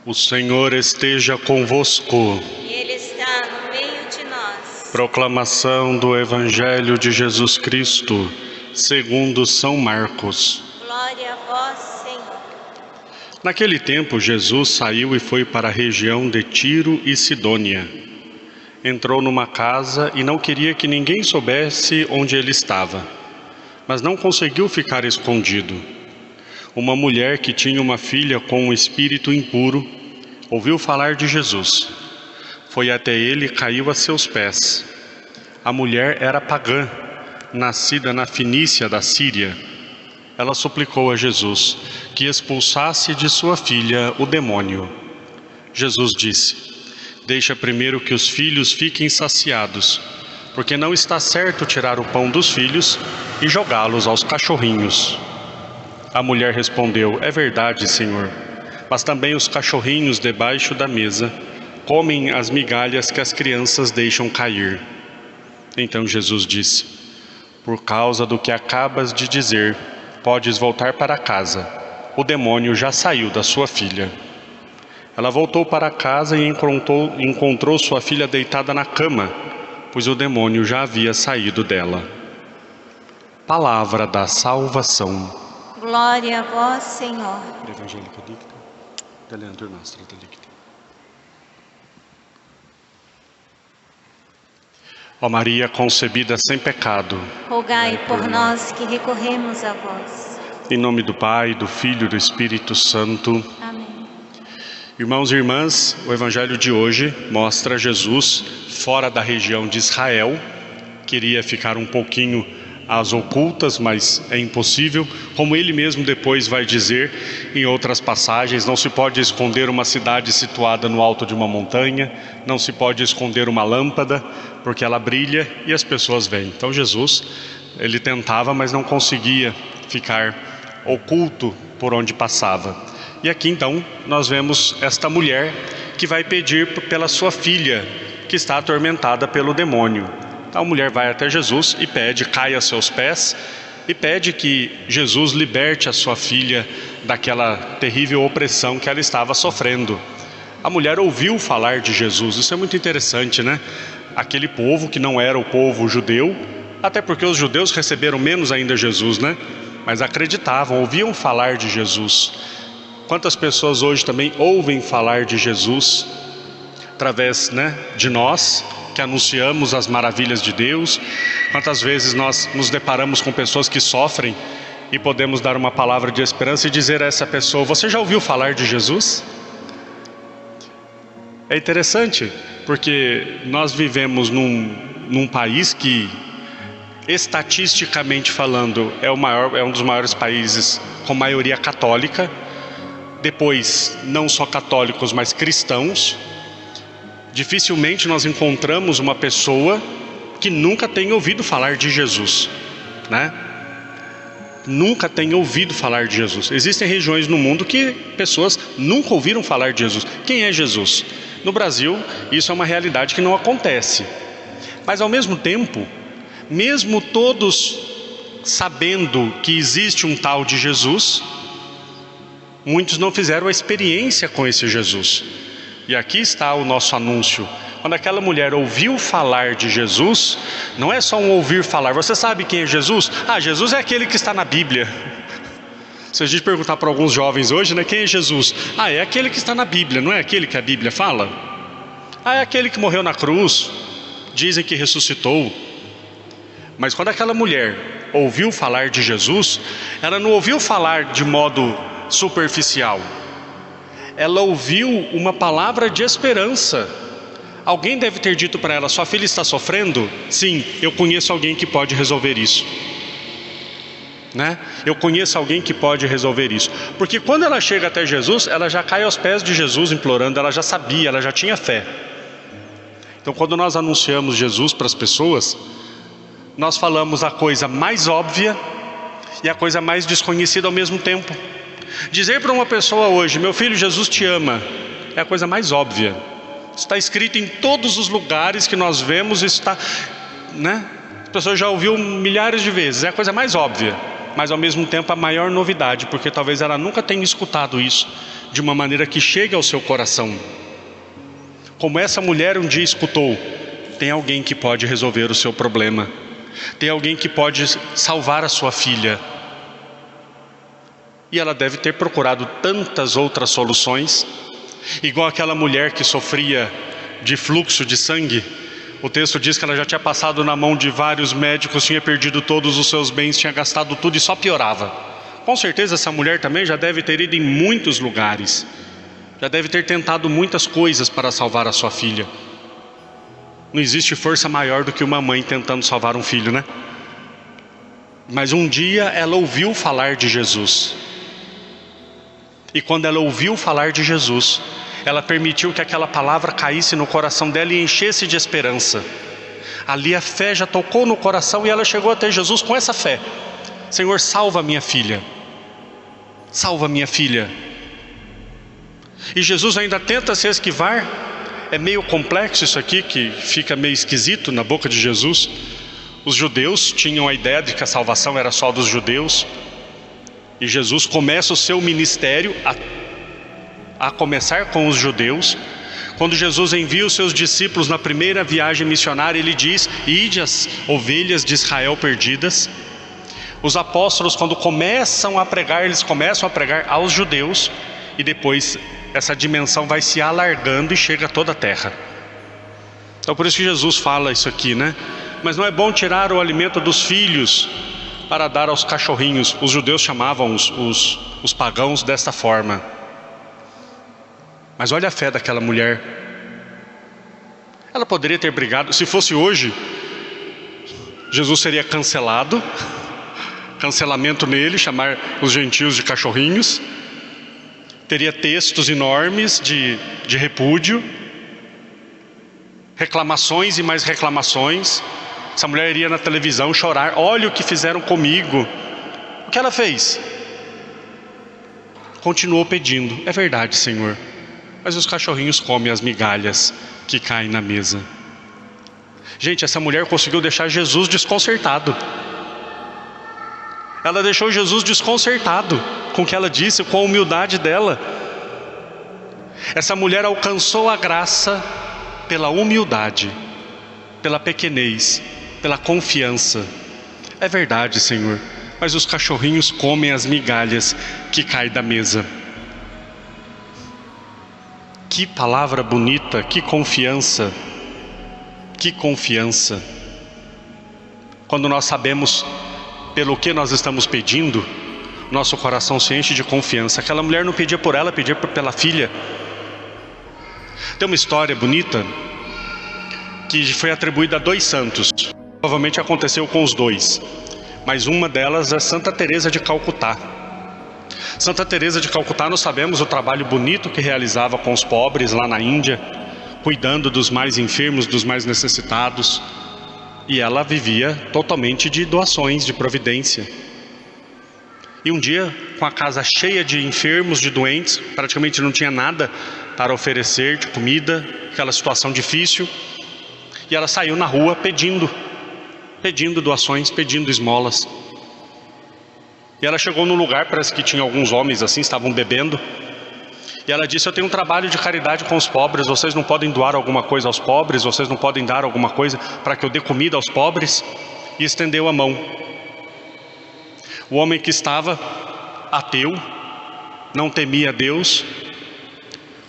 O Senhor esteja convosco. E Ele está no meio de nós. Proclamação do Evangelho de Jesus Cristo, segundo São Marcos. Glória a vós, Senhor. Naquele tempo, Jesus saiu e foi para a região de Tiro e Sidônia. Entrou numa casa e não queria que ninguém soubesse onde ele estava, mas não conseguiu ficar escondido. Uma mulher que tinha uma filha com um espírito impuro ouviu falar de Jesus. Foi até ele e caiu a seus pés. A mulher era pagã, nascida na Fenícia da Síria. Ela suplicou a Jesus que expulsasse de sua filha o demônio. Jesus disse: deixa primeiro que os filhos fiquem saciados, porque não está certo tirar o pão dos filhos e jogá-los aos cachorrinhos. A mulher respondeu: é verdade, Senhor, mas também os cachorrinhos debaixo da mesa comem as migalhas que as crianças deixam cair. Então Jesus disse: por causa do que acabas de dizer, podes voltar para casa. O demônio já saiu da sua filha. Ela voltou para casa e encontrou sua filha deitada na cama, pois o demônio já havia saído dela. Palavra da salvação. Glória a vós, Senhor. Ó Maria concebida sem pecado, Rogai por nós que recorremos a vós. em nome do Pai, do Filho e do Espírito Santo. Amém. Irmãos e irmãs, o Evangelho de hoje mostra Jesus fora da região de Israel. Queria ficar um pouquinho às ocultas, mas é impossível. Como ele mesmo depois vai dizer em outras passagens, não se pode esconder uma cidade situada no alto de uma montanha, não se pode esconder uma lâmpada, porque ela brilha e as pessoas veem. Então Jesus, ele tentava, mas não conseguia ficar oculto por onde passava. E aqui então nós vemos esta mulher que vai pedir pela sua filha, que está atormentada pelo demônio. Então a mulher vai até Jesus e pede, cai a seus pés e pede que Jesus liberte a sua filha daquela terrível opressão que ela estava sofrendo. A mulher ouviu falar de Jesus, isso é muito interessante, né? Aquele povo que não era o povo judeu, até porque os judeus receberam menos ainda Jesus, né? Mas acreditavam, ouviam falar de Jesus. Quantas pessoas hoje também ouvem falar de Jesus através, né, de nós, que anunciamos as maravilhas de Deus. Quantas vezes nós nos deparamos com pessoas que sofrem e podemos dar uma palavra de esperança e dizer a essa pessoa: você já ouviu falar de Jesus? É interessante, porque nós vivemos num país que, estatisticamente falando, é um dos maiores países com maioria católica. Depois, não só católicos, mas cristãos. Dificilmente nós encontramos uma pessoa que nunca tenha ouvido falar de Jesus, né? Nunca tenha ouvido falar de Jesus. Existem regiões no mundo que pessoas nunca ouviram falar de Jesus. Quem é Jesus? No Brasil, isso é uma realidade que não acontece. Mas ao mesmo tempo, mesmo todos sabendo que existe um tal de Jesus, muitos não fizeram a experiência com esse Jesus. E aqui está o nosso anúncio. Quando aquela mulher ouviu falar de Jesus, não é só um ouvir falar. Você sabe quem é Jesus? Ah, Jesus é aquele que está na Bíblia. Se a gente perguntar para alguns jovens hoje, né, quem é Jesus? Ah, é aquele que está na Bíblia, não é aquele que a Bíblia fala? Ah, é aquele que morreu na cruz, dizem que ressuscitou. Mas quando aquela mulher ouviu falar de Jesus, ela não ouviu falar de modo superficial. Ela ouviu uma palavra de esperança. Alguém deve ter dito para ela: sua filha está sofrendo? Sim, eu conheço alguém que pode resolver isso, né? Eu conheço alguém que pode resolver isso. Porque quando ela chega até Jesus, ela já cai aos pés de Jesus implorando. Ela já sabia, ela já tinha fé. Então quando nós anunciamos Jesus para as pessoas, nós falamos a coisa mais óbvia e a coisa mais desconhecida ao mesmo tempo. Dizer para uma pessoa hoje: meu filho, Jesus te ama, é a coisa mais óbvia. Está escrito em todos os lugares que nós vemos, está, né? As pessoas já ouviu milhares de vezes, é a coisa mais óbvia, mas ao mesmo tempo a maior novidade, porque talvez ela nunca tenha escutado isso de uma maneira que chegue ao seu coração. Como essa mulher um dia escutou, tem alguém que pode resolver o seu problema. Tem alguém que pode salvar a sua filha. E ela deve ter procurado tantas outras soluções, igual aquela mulher que sofria de fluxo de sangue. O texto diz que ela já tinha passado na mão de vários médicos, tinha perdido todos os seus bens, tinha gastado tudo e só piorava. Com certeza essa mulher também já deve ter ido em muitos lugares, já deve ter tentado muitas coisas para salvar a sua filha. Não existe força maior do que uma mãe tentando salvar um filho, né? Mas um dia ela ouviu falar de Jesus. E quando ela ouviu falar de Jesus, ela permitiu que aquela palavra caísse no coração dela e enchesse de esperança. Ali a fé já tocou no coração e ela chegou até Jesus com essa fé. Senhor, salva minha filha. Salva minha filha. E Jesus ainda tenta se esquivar. É meio complexo isso aqui, que fica meio esquisito na boca de Jesus. Os judeus tinham a ideia de que a salvação era só dos judeus. E Jesus começa o seu ministério a começar com os judeus. Quando Jesus envia os seus discípulos na primeira viagem missionária, ele diz: ide as ovelhas de Israel perdidas. Os apóstolos, quando começam a pregar, eles começam a pregar aos judeus. E depois essa dimensão vai se alargando e chega a toda a terra. Então por isso que Jesus fala isso aqui, né? Mas não é bom tirar o alimento dos filhos para dar aos cachorrinhos. Os judeus chamavam os pagãos desta forma. Mas olha a fé daquela mulher. Ela poderia ter brigado. Se fosse hoje, Jesus seria cancelado. Cancelamento nele, chamar os gentios de cachorrinhos. Teria textos enormes de repúdio. Reclamações e mais reclamações. Essa mulher iria na televisão chorar: olha o que fizeram comigo. O que ela fez? Continuou pedindo: é verdade, Senhor, mas os cachorrinhos comem as migalhas que caem na mesa. Gente, essa mulher conseguiu deixar Jesus desconcertado. Ela deixou Jesus desconcertado com o que ela disse, com a humildade dela. Essa mulher alcançou a graça pela humildade, pela pequenez, pela confiança. É verdade, Senhor, mas os cachorrinhos comem as migalhas que caem da mesa. Que palavra bonita, que confiança. Que confiança. Quando nós sabemos pelo que nós estamos pedindo, nosso coração se enche de confiança. Aquela mulher não pedia por ela, pedia pela filha. Tem uma história bonita que foi atribuída a 2 santos. Provavelmente aconteceu com os 2, mas uma delas é Santa Teresa de Calcutá. Santa Teresa de Calcutá, nós sabemos o trabalho bonito que realizava com os pobres lá na Índia, cuidando dos mais enfermos, dos mais necessitados. E ela vivia totalmente de doações, de providência. E um dia, com a casa cheia de enfermos, de doentes, praticamente não tinha nada para oferecer de comida, aquela situação difícil. E ela saiu na rua pedindo doações, pedindo esmolas. E ela chegou num lugar, parece que tinha alguns homens assim, estavam bebendo. E ela disse: eu tenho um trabalho de caridade com os pobres, vocês não podem doar alguma coisa aos pobres? Vocês não podem dar alguma coisa para que eu dê comida aos pobres? E estendeu a mão. O homem que estava ateu, não temia Deus,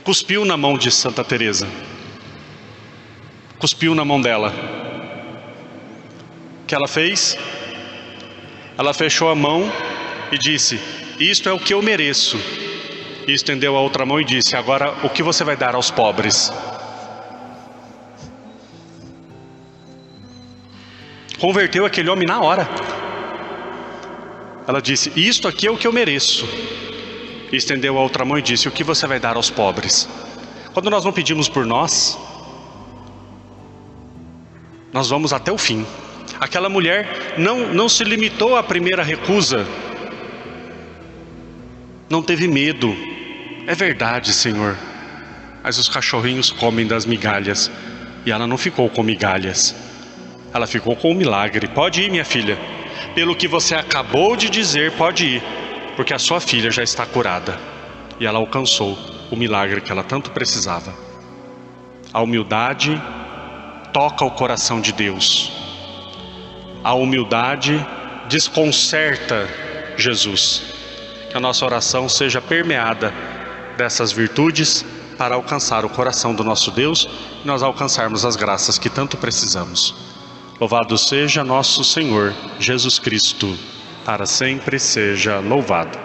cuspiu na mão de Santa Teresa. Cuspiu na mão dela. O que ela fez? Ela fechou a mão e disse: isto é o que eu mereço. E estendeu a outra mão e disse: agora o que você vai dar aos pobres? Converteu aquele homem na hora. Ela disse: isto aqui é o que eu mereço. E estendeu a outra mão e disse: o que você vai dar aos pobres? Quando nós não pedimos por nós, nós vamos até o fim. Aquela mulher não se limitou à primeira recusa. Não teve medo. É verdade, Senhor, mas os cachorrinhos comem das migalhas. E ela não ficou com migalhas, ela ficou com um milagre. Pode ir, minha filha. Pelo que você acabou de dizer, pode ir, porque a sua filha já está curada. e ela alcançou o milagre que ela tanto precisava. A humildade toca o coração de Deus. A humildade desconcerta Jesus. Que a nossa oração seja permeada dessas virtudes para alcançar o coração do nosso Deus e nós alcançarmos as graças que tanto precisamos. Louvado seja nosso Senhor Jesus Cristo, para sempre seja louvado.